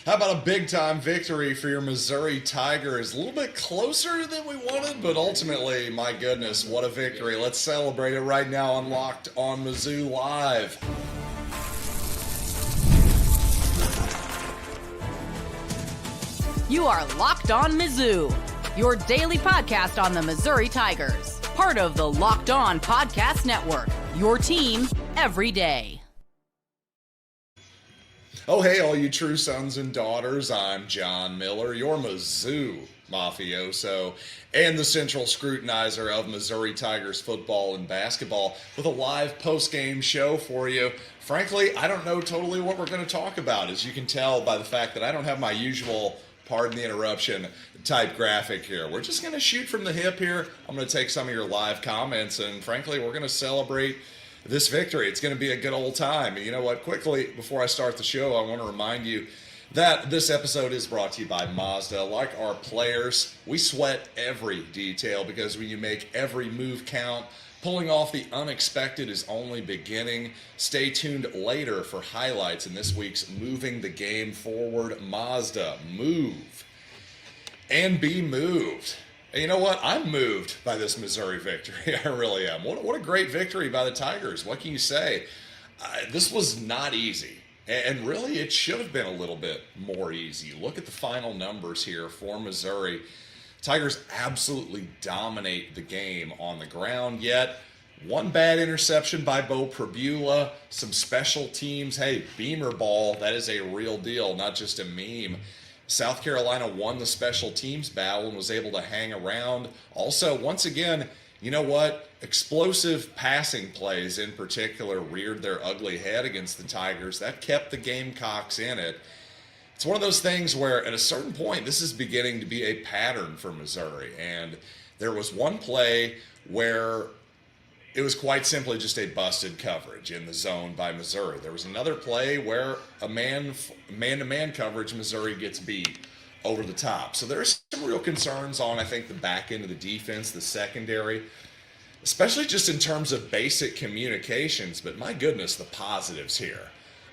How about a big-time victory for your Missouri Tigers? A little bit closer than we wanted, but ultimately, my goodness, what a victory. Let's celebrate it right now on Locked on Mizzou Live. You are Locked on Mizzou, your daily podcast on the Missouri Tigers. Part of the Locked On Podcast Network, your team every day. Oh, hey, all you true sons and daughters. I'm John Miller, your Mizzou mafioso and the central scrutinizer of Missouri Tigers football and basketball with a live post-game show for you. Frankly, I don't know totally what we're going to talk about, as you can tell by the fact that I don't have my usual, pardon the interruption, type graphic here. We're just going to shoot from the hip here. I'm going to take some of your live comments, and frankly, we're going to celebrate this victory. It's going to be a good old time. And you know what? Quickly, before I start the show, I want to remind you that this episode is brought to you by Mazda. Like our players, we sweat every detail because when you make every move count, pulling off the unexpected is only beginning. Stay tuned later for highlights in this week's Moving the Game Forward. Mazda, move and be moved. And you know what? I'm moved by this Missouri victory. I really am. What a great victory by the Tigers. What can you say? This was not easy. And really, it should have been a little bit more easy. Look at the final numbers here for Missouri. Tigers absolutely dominate the game on the ground, yet one bad interception by Bo Prabula, some special teams. Hey, Beamer ball, that is a real deal, not just a meme. South Carolina won the special teams battle and was able to hang around. Also, once again, you know what? Explosive passing plays in particular reared their ugly head against the Tigers. That kept the Gamecocks in it. It's one of those things where at a certain point, this is beginning to be a pattern for Missouri. And there was one play where it was quite simply just a busted coverage in the zone by Missouri. There was another play where a man-to-man coverage, Missouri gets beat over the top. So there's some real concerns on, I think, the back end of the defense, the secondary, especially just in terms of basic communications. But my goodness, the positives here.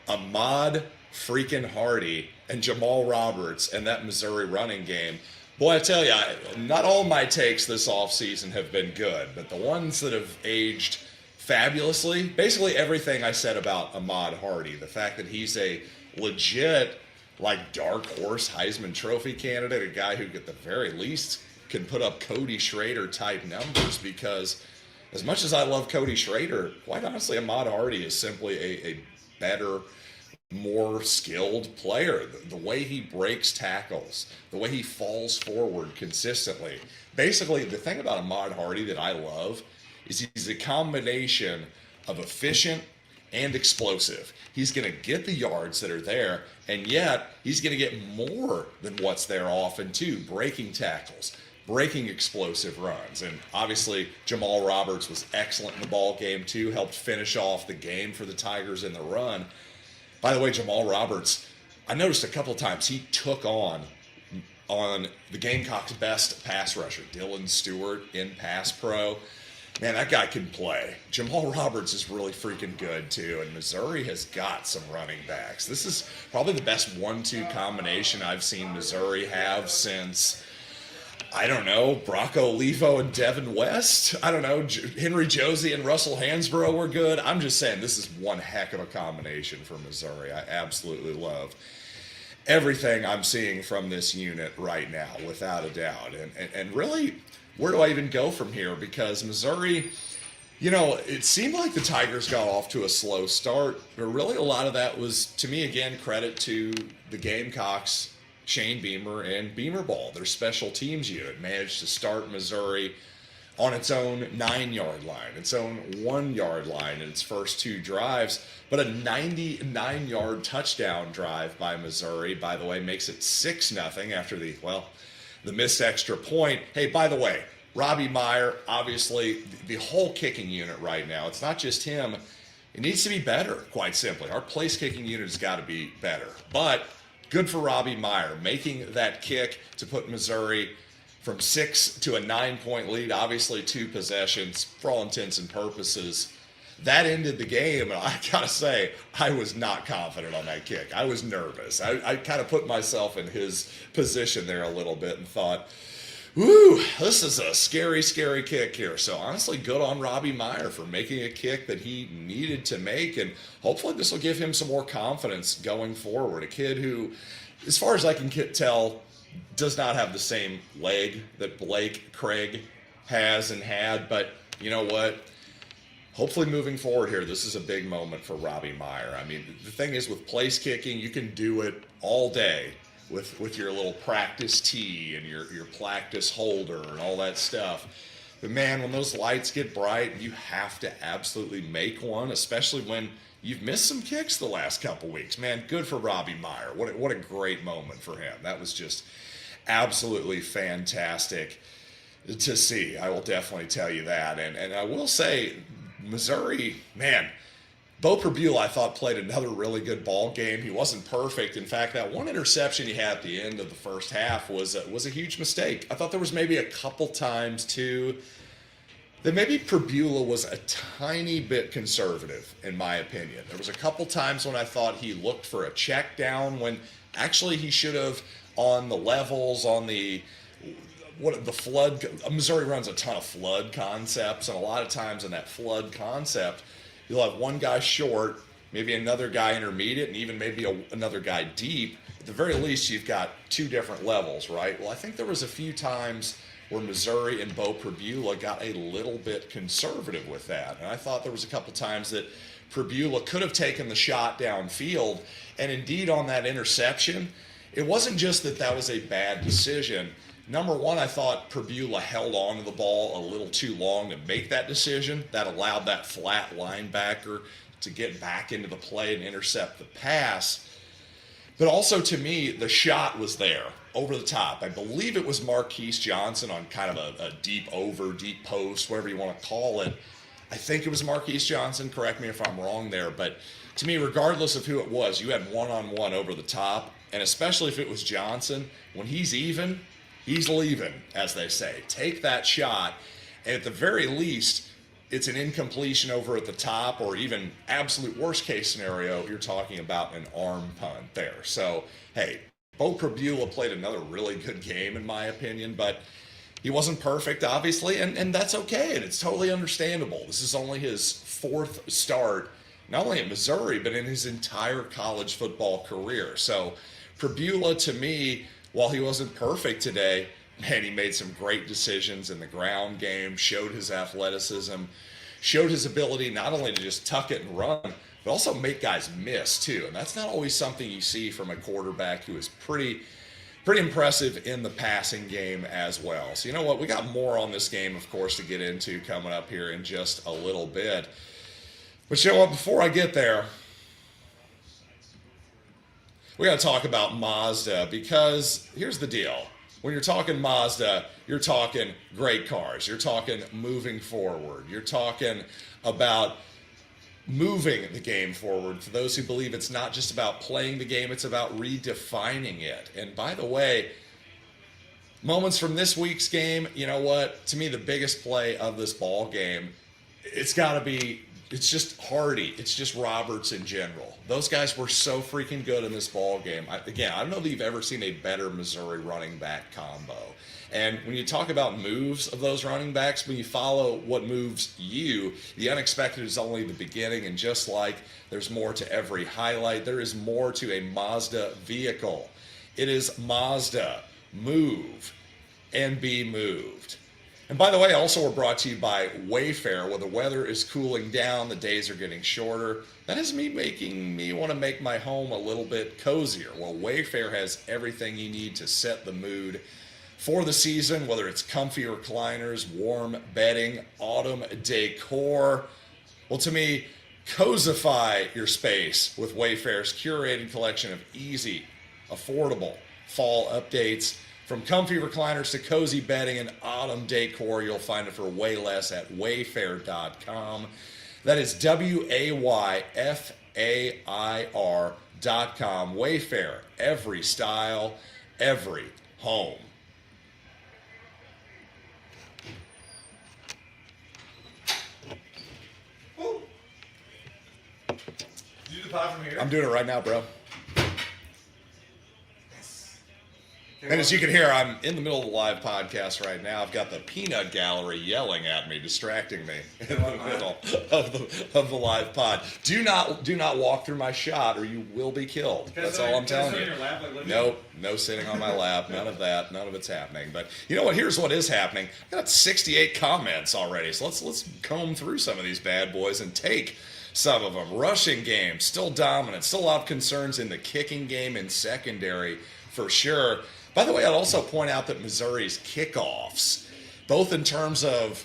Ahmad freaking Hardy and Jamal Roberts and that Missouri running game. Boy, I tell you, not all my takes this offseason have been good, but the ones that have aged fabulously, basically everything I said about Ahmad Hardy, the fact that he's a legit, like, dark horse Heisman Trophy candidate, a guy who at the very least can put up Cody Schrader type numbers, because as much as I love Cody Schrader, quite honestly, Ahmad Hardy is simply a better, more skilled player. The way he breaks tackles, the way he falls forward consistently. Basically, the thing about Ahmad Hardy that I love is he's a combination of efficient and explosive. He's going to get the yards that are there, and yet he's going to get more than what's there often too, breaking tackles, breaking explosive runs. And obviously Jamal Roberts was excellent in the ball game too, helped finish off the game for the Tigers in the run. By the way, Jamal Roberts, I noticed a couple of times he took on the Gamecocks' best pass rusher, Dylan Stewart in pass pro. Man, that guy can play. Jamal Roberts is really freaking good too, and Missouri has got some running backs. This is probably the best 1-2 combination I've seen Missouri have since, I don't know, Brock Olivo and Devin West. I don't know, Henry Josie and Russell Hansborough were good. I'm just saying this is one heck of a combination for Missouri. I absolutely love everything I'm seeing from this unit right now, without a doubt. And really, where do I even go from here? Because Missouri, you know, it seemed like the Tigers got off to a slow start, but really a lot of that was, to me, again, credit to the Gamecocks, Shane Beamer and Beamer Ball, their special teams unit, managed to start Missouri on its own 9-yard line, its own 1-yard line in its first 2 drives. But a 99-yard touchdown drive by Missouri, by the way, makes it 6-0 after the missed extra point. Hey, by the way, Robbie Meyer, obviously the whole kicking unit right now, it's not just him. It needs to be better, quite simply. Our place kicking unit has got to be better. But good for Robbie Meyer, making that kick to put Missouri from 6 to a 9-point lead. Obviously 2 possessions, for all intents and purposes. that ended the game, and I gotta say, I was not confident on that kick. I was nervous. I kind of put myself in his position there a little bit and thought, woo, this is a scary, scary kick here. So honestly, good on Robbie Meyer for making a kick that he needed to make, and hopefully this will give him some more confidence going forward. A kid who, as far as I can tell, does not have the same leg that Blake Craig has and had, but you know what? Hopefully moving forward here, this is a big moment for Robbie Meyer. I mean, the thing is with place kicking, you can do it all day with your little practice tee and your practice holder and all that stuff. But man, when those lights get bright, you have to absolutely make one, especially when you've missed some kicks the last couple weeks. Man, good for Robbie Meyer. What a great moment for him. That was just absolutely fantastic to see. I will definitely tell you that. And I will say, Missouri, man, Bo Pribula, I thought, played another really good ball game. He wasn't perfect. In fact, that one interception he had at the end of the first half was a huge mistake. I thought there was maybe a couple times, too, that maybe Pribula was a tiny bit conservative, in my opinion. There was a couple times when I thought he looked for a check down when actually he should have, on the levels, on the flood. Missouri runs a ton of flood concepts, and a lot of times in that flood concept, you'll have one guy short, maybe another guy intermediate, and even maybe another guy deep. At the very least, you've got two different levels, right? Well, I think there was a few times where Missouri and Bo Pribula got a little bit conservative with that. And I thought there was a couple times that Pribula could have taken the shot downfield. And indeed, on that interception, it wasn't just that was a bad decision. Number one, I thought Pribula held on to the ball a little too long to make that decision. That allowed that flat linebacker to get back into the play and intercept the pass. But also, to me, the shot was there over the top. I believe it was Marquise Johnson on kind of a deep post, whatever you want to call it. I think it was Marquise Johnson. Correct me if I'm wrong there. But to me, regardless of who it was, you had one-on-one over the top. And especially if it was Johnson, when he's even, he's leaving, as they say. Take that shot, and at the very least, it's an incompletion over at the top, or even absolute worst case scenario, you're talking about an arm punt there. So, hey, Bo Pribula played another really good game, in my opinion, but he wasn't perfect, obviously, and that's okay, and it's totally understandable. This is only his fourth start, not only at Missouri, but in his entire college football career. So, Pribula, to me, while he wasn't perfect today, man, he made some great decisions in the ground game, showed his athleticism, showed his ability not only to just tuck it and run, but also make guys miss too. And that's not always something you see from a quarterback who is pretty impressive in the passing game as well. So you know what? We got more on this game, of course, to get into coming up here in just a little bit. But you know what? Before I get there, we got to talk about Mazda, because here's the deal. When you're talking Mazda, you're talking great cars. You're talking moving forward. You're talking about moving the game forward. For those who believe it's not just about playing the game, it's about redefining it. And by the way, moments from this week's game, you know what? To me, the biggest play of this ball game, it's just Hardy. It's just Roberts in general. Those guys were so freaking good in this ball game. I don't know that you've ever seen a better Missouri running back combo. And when you talk about moves of those running backs, when you follow what moves you, the unexpected is only the beginning. And just like there's more to every highlight, there is more to a Mazda vehicle. It is Mazda. Move and be moved. And by the way, also we're brought to you by Wayfair. Where the weather is cooling down, the days are getting shorter. That is making me want to make my home a little bit cozier. Well, Wayfair has everything you need to set the mood for the season, whether it's comfy recliners, warm bedding, autumn decor. Well, to me, cozify your space with Wayfair's curated collection of easy, affordable fall updates. From comfy recliners to cozy bedding and autumn decor, you'll find it for way less at wayfair.com. That is WAYFAIR.com. Wayfair, every style, every home. pod from here? I'm doing it right now, bro. And as you can hear, I'm in the middle of the live podcast right now. I've got the peanut gallery yelling at me, distracting me in the middle of the live pod. Do not walk through my shot, or you will be killed. That's all I'm telling you. Nope, no sitting on my lap. None of that. None of it's happening. But you know what? Here's what is happening. I got 68 comments already, so let's comb through some of these bad boys and take some of them. Rushing game still dominant. Still a lot of concerns in the kicking game and secondary for sure. By the way, I'd also point out that Missouri's kickoffs, both in terms of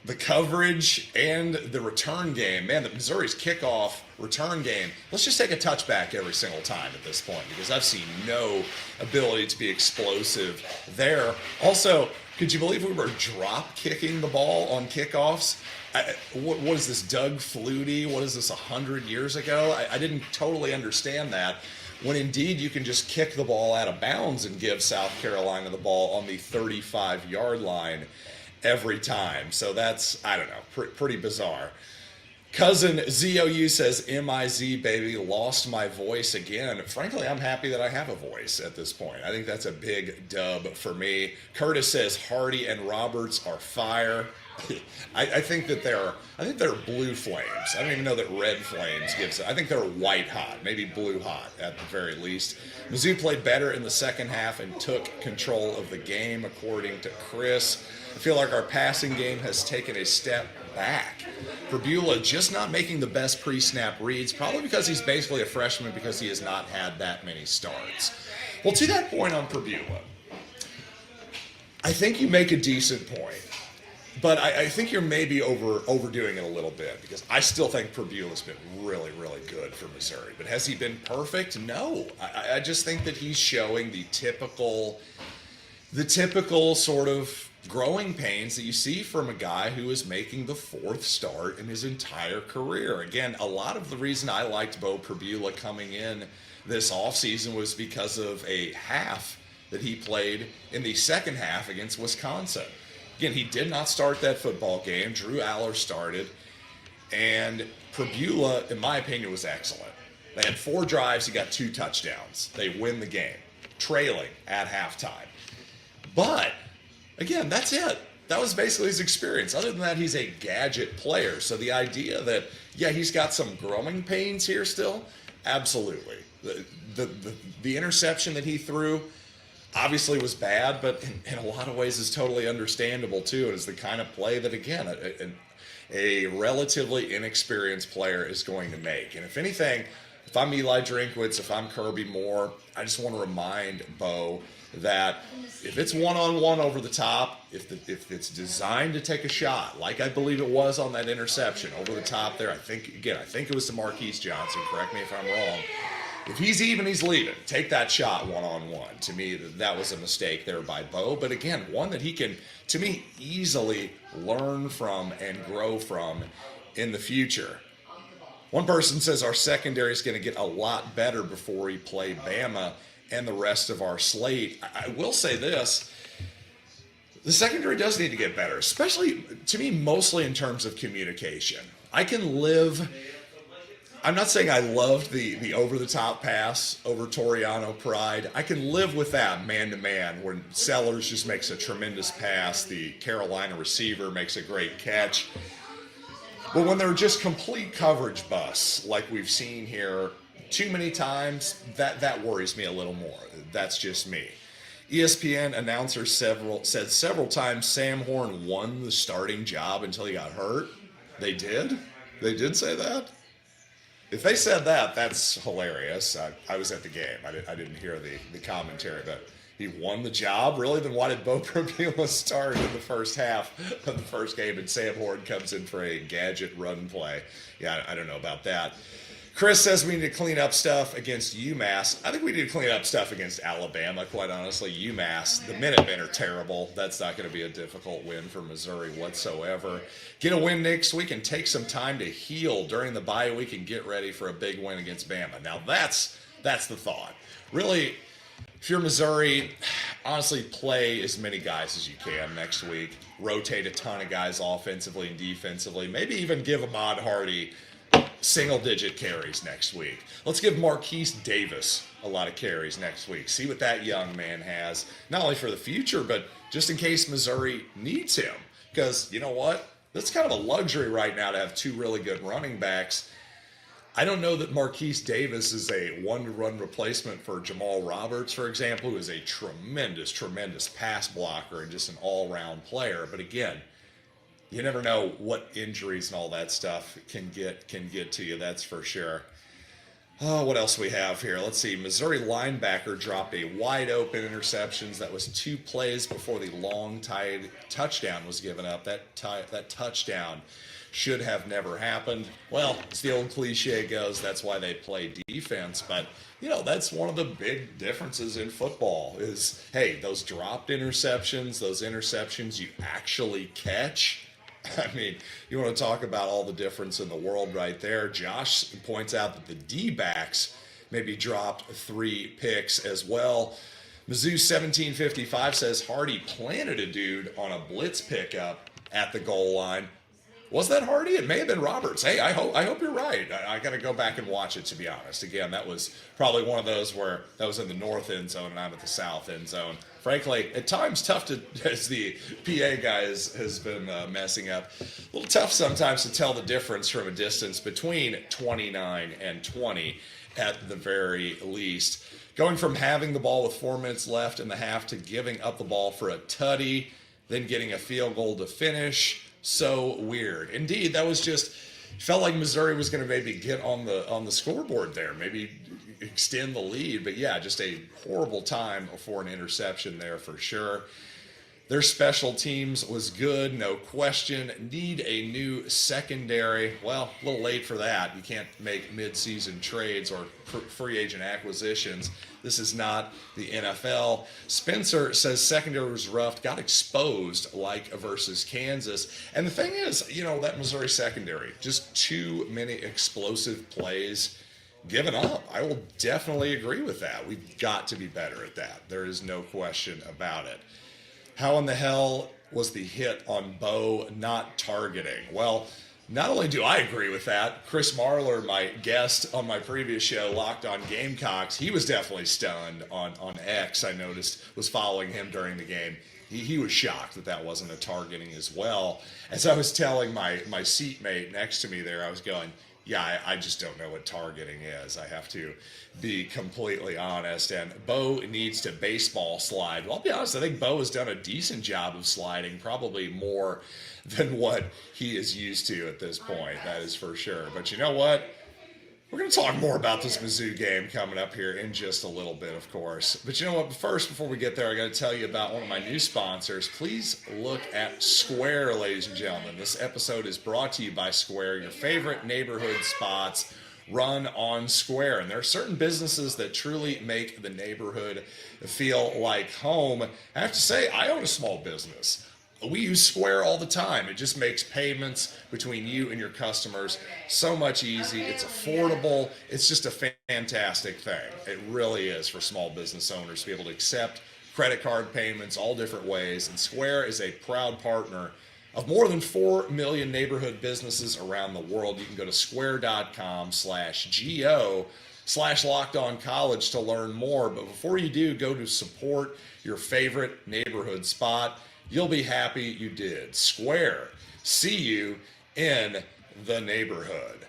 the coverage and the return game, man, the Missouri's kickoff return game, let's just take a touchback every single time at this point, because I've seen no ability to be explosive there. Also, could you believe we were drop kicking the ball on kickoffs? What is this, Doug Flutie? What is this, 100 years ago? I didn't totally understand that. When indeed you can just kick the ball out of bounds and give South Carolina the ball on the 35-yard line every time. So that's, I don't know, pretty bizarre. Cousin ZOU says, MIZ, baby, lost my voice again. Frankly, I'm happy that I have a voice at this point. I think that's a big dub for me. Curtis says, Hardy and Roberts are fire. I think they're blue flames. I don't even know that red flames gives it. I think they're white hot, maybe blue hot at the very least. Mizzou played better in the second half and took control of the game, according to Chris. I feel like our passing game has taken a step back. Prabula just not making the best pre-snap reads, probably because he's basically a freshman, because he has not had that many starts. Well, to that point on Prabula, I think you make a decent point. But I think you're maybe overdoing it a little bit, because I still think Prabula's been really, really good for Missouri. But has he been perfect? No. I just think that he's showing the typical sort of growing pains that you see from a guy who is making the fourth start in his entire career. Again, a lot of the reason I liked Bo Prabula coming in this offseason was because of a half that he played in the second half against Wisconsin. Again, he did not start that football game. Drew Aller started, and Prabula, in my opinion, was excellent. They had 4 drives. He got 2 touchdowns. They win the game, trailing at halftime. But, again, that's it. That was basically his experience. Other than that, he's a gadget player. So the idea that, yeah, he's got some growing pains here still, absolutely. The interception that he threw obviously was bad, but in a lot of ways is totally understandable too. It is the kind of play that, again, a relatively inexperienced player is going to make. And if anything, if I'm Eli Drinkwitz, if I'm Kirby Moore, I just want to remind Bo that if it's one-on-one over the top, if it's designed to take a shot, like I believe it was on that interception over the top there, I think it was to Marquise Johnson, correct me if I'm wrong. If he's even, he's leaving. Take that shot one-on-one. To me, that was a mistake there by Bo. But again, one that he can, to me, easily learn from and grow from in the future. One person says our secondary is going to get a lot better before we play Bama and the rest of our slate. I will say this. The secondary does need to get better, especially, to me, mostly in terms of communication. I'm not saying I loved the over-the-top pass over Toriano Pride. I can live with that man-to-man when Sellers just makes a tremendous pass, the Carolina receiver makes a great catch. But when they're just complete coverage busts, like we've seen here too many times, that worries me a little more. That's just me. ESPN announcer said several times Sam Horn won the starting job until he got hurt. They did? They did say that? If they said that, that's hilarious. I was at the game. I didn't hear the commentary, but he won the job? Really? Then why did Bo Prabula start in the first half of the first game and Sam Horn comes in for a gadget run play? Yeah, I don't know about that. Chris says we need to clean up stuff against UMass. I think we need to clean up stuff against Alabama, quite honestly. UMass, the Minutemen are terrible. That's not going to be a difficult win for Missouri whatsoever. Get a win next week and take some time to heal during the bye week and get ready for a big win against Bama. Now, that's the thought. Really, if you're Missouri, honestly, play as many guys as you can next week. Rotate a ton of guys offensively and defensively. Maybe even give Ahmad Hardy single-digit carries next week. Let's give Marquise Davis a lot of carries next week. See what that young man has, not only for the future, but just in case Missouri needs him. Because, you know what? That's kind of a luxury right now to have two really good running backs. I don't know that Marquise Davis is a one-to-run replacement for Jamal Roberts, for example, who is a tremendous, tremendous pass blocker and just an all-around player. But again, you never know what injuries and all that stuff can get to you, that's for sure. Oh, what else we have here? Let's see. Missouri linebacker dropped a wide-open interception. That was 2 plays before the long-tied touchdown was given up. That touchdown should have never happened. Well, as the old cliche goes, that's why they play defense. But, you know, that's one of the big differences in football is, hey, those dropped interceptions, those interceptions you actually catch. I mean, you want to talk about all the difference in the world right there. Josh points out that the D-backs maybe dropped 3 picks as well. Mizzou 1755 says Hardy planted a dude on a blitz pickup at the goal line. Was that Hardy? It may have been Roberts. Hey, I hope you're right. I got to go back and watch it, to be honest. Again, that was probably one of those where that was in the north end zone and I'm at the south end zone. Frankly, at times tough to, as the PA guy has been messing up, a little tough sometimes to tell the difference from a distance between 29 and 20 at the very least. Going from having the ball with 4 minutes left in the half to giving up the ball for a tutty, then getting a field goal to finish. So weird. Indeed, that was just felt like Missouri was going to maybe get on the scoreboard there, maybe extend the lead. But yeah, just a horrible time for an interception there for sure. Their special teams was good, no question. Need a new secondary. Well, a little late for that. You can't make mid-season trades or free agent acquisitions. This is not the NFL. Spencer says secondary was rough, got exposed like versus Kansas. And the thing is, you know, that Missouri secondary, just too many explosive plays given up. I will definitely agree with that. We've got to be better at that. There is no question about it. How in the hell was the hit on Bo not targeting? Well, not only do I agree with that, Chris Marler, my guest on my previous show, Locked on Gamecocks, he was definitely stunned on X, I noticed, was following him during the game. He was shocked that wasn't a targeting as well. As I was telling my seatmate next to me there, I was going, yeah, I just don't know what targeting is. I have to be completely honest. And Bo needs to baseball slide. Well, I'll be honest, I think Bo has done a decent job of sliding, probably more than what he is used to at this point. That is for sure. But you know what? We're going to talk more about this Mizzou game coming up here in just a little bit, of course. But you know what? First, before we get there, I got to tell you about one of my new sponsors. Please look at Square, ladies and gentlemen. This episode is brought to you by Square, your favorite neighborhood spots run on Square. And there are certain businesses that truly make the neighborhood feel like home. I have to say, I own a small business. We use Square all the time. It just makes payments between you and your customers so much easy. It's affordable. It's just a fantastic thing. It really is for small business owners to be able to accept credit card payments all different ways. And Square is a proud partner of more than 4 million neighborhood businesses around the world. You can go to square.com/go/lockedoncollege to learn more. But before you do, go to support your favorite neighborhood spot. You'll be happy you did. Square. See you in the neighborhood.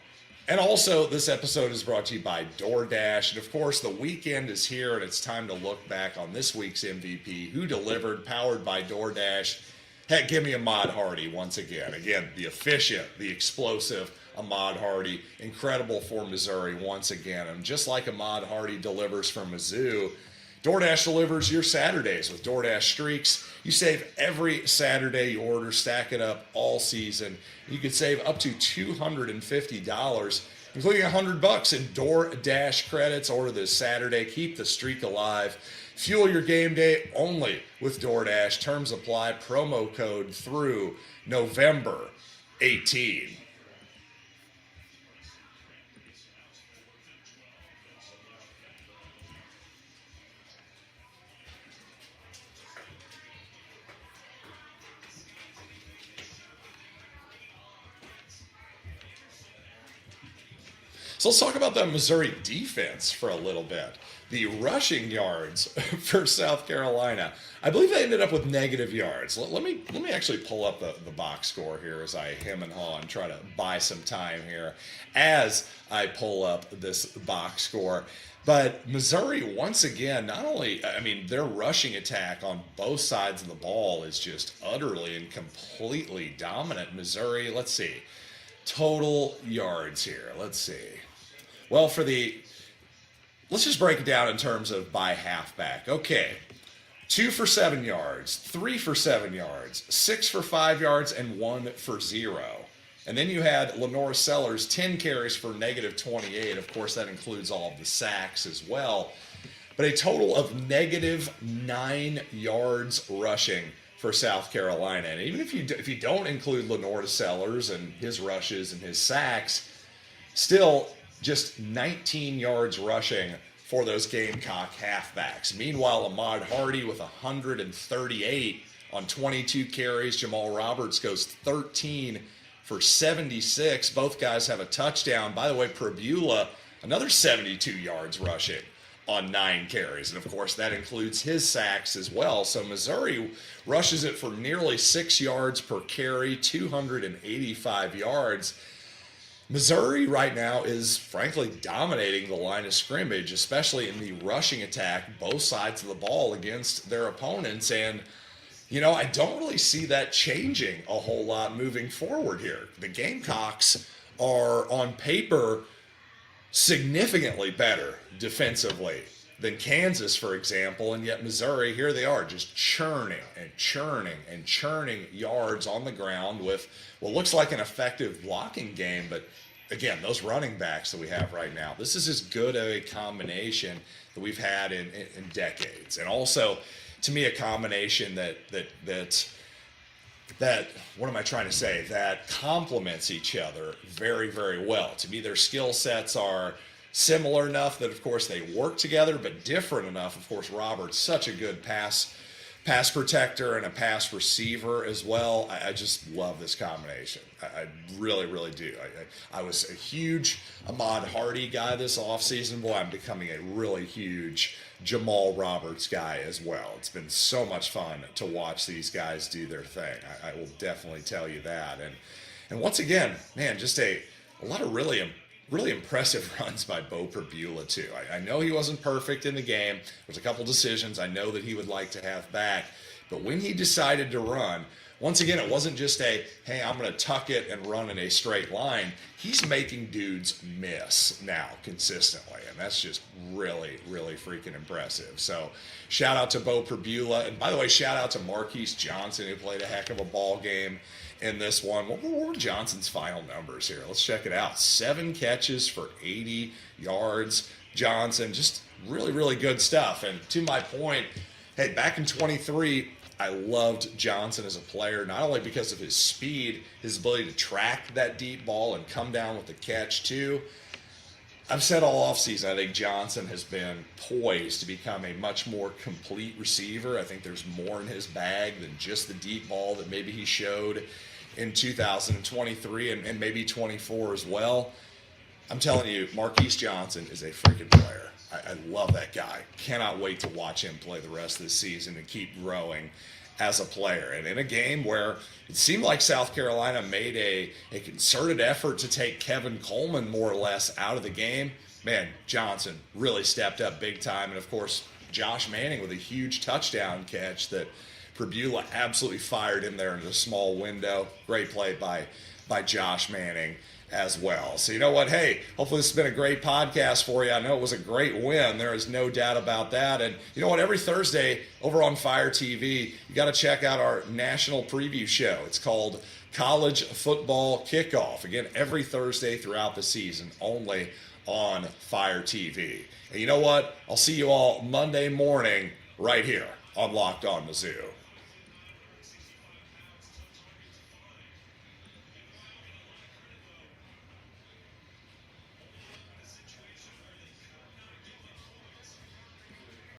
And also, this episode is brought to you by DoorDash. And of course, the weekend is here, and it's time to look back on this week's MVP. Who delivered? Powered by DoorDash. Heck, give me Ahmad Hardy once again. Again, the efficient, the explosive Ahmad Hardy. Incredible for Missouri once again. And just like Ahmad Hardy delivers for Mizzou, DoorDash delivers your Saturdays with DoorDash Streaks. You save every Saturday you order, stack it up all season. You could save up to $250, including $100 in DoorDash credits. Order this Saturday. Keep the streak alive. Fuel your game day only with DoorDash. Terms apply. Promo code through November 18. So let's talk about that Missouri defense for a little bit. The rushing yards for South Carolina, I believe they ended up with negative yards. Let me actually pull up the box score here as I hem and haw and try to buy some time here as I pull up this box score. But Missouri, once again, not only, I mean, their rushing attack on both sides of the ball is just utterly and completely dominant. Missouri, let's see, total yards here. Let's see. Well, let's just break it down in terms of by halfback. Okay, 2 for 7 yards, 3 for 7 yards, 6 for 5 yards, and 1 for 0. And then you had LaNorris Sellers, 10 carries for negative 28. Of course, that includes all of the sacks as well. But a total of negative 9 yards rushing for South Carolina. And even if you don't include LaNorris Sellers and his rushes and his sacks, still just 19 yards rushing for those Gamecock halfbacks. Meanwhile, Ahmad Hardy with 138 on 22 carries. Jamal Roberts goes 13 for 76. Both guys have a touchdown. By the way, Prabula, another 72 yards rushing on 9 carries. And, of course, that includes his sacks as well. So Missouri rushes it for nearly 6 yards per carry, 285 yards. Missouri right now is, frankly, dominating the line of scrimmage, especially in the rushing attack, both sides of the ball against their opponents. And, you know, I don't really see that changing a whole lot moving forward here. The Gamecocks are, on paper, significantly better defensively than Kansas, for example, and yet Missouri, here they are, just churning and churning and churning yards on the ground with what looks like an effective blocking game. But again, those running backs that we have right now, this is as good a combination that we've had in decades. And also, to me, a combination that what am I trying to say, that complements each other very, very well. To me, their skill sets are similar enough that, of course, they work together, but different enough. Of course, Robert's such a good pass protector and a pass receiver as well. I just love this combination. I really, really do. I was a huge Ahmad Hardy guy this offseason. Boy, I'm becoming a really huge Jamal Roberts guy as well. It's been so much fun to watch these guys do their thing. I will definitely tell you that. And once again, man, just a lot of really impressive runs by Bo Prabula, too. I know he wasn't perfect in the game. There's a couple decisions I know that he would like to have back. But when he decided to run, once again, it wasn't just hey, I'm going to tuck it and run in a straight line. He's making dudes miss now consistently. And that's just really, really freaking impressive. So shout out to Bo Prabula. And by the way, shout out to Marquise Johnson, who played a heck of a ball game in this one. What were Johnson's final numbers here? Let's check it out. 7 catches for 80 yards. Johnson, just really, really good stuff. And to my point, hey, back in 23, I loved Johnson as a player, not only because of his speed, his ability to track that deep ball and come down with the catch too. I've said all offseason, I think Johnson has been poised to become a much more complete receiver. I think there's more in his bag than just the deep ball that maybe he showed in 2023 and maybe 24 as well. I'm telling you, Marquise Johnson is a freaking player. I love that guy. Cannot wait to watch him play the rest of the season and keep growing as a player. And in a game where it seemed like South Carolina made a concerted effort to take Kevin Coleman more or less out of the game, man, Johnson really stepped up big time. And, of course, Josh Manning with a huge touchdown catch that Prabula absolutely fired in there in a small window. Great play by Josh Manning as well. So you know what? Hey, hopefully this has been a great podcast for you. I know it was a great win. There is no doubt about that. And you know what? Every Thursday over on Fire TV, you got to check out our national preview show. It's called College Football Kickoff. Again, every Thursday throughout the season, only on Fire TV. And you know what? I'll see you all Monday morning right here on Locked On Mizzou.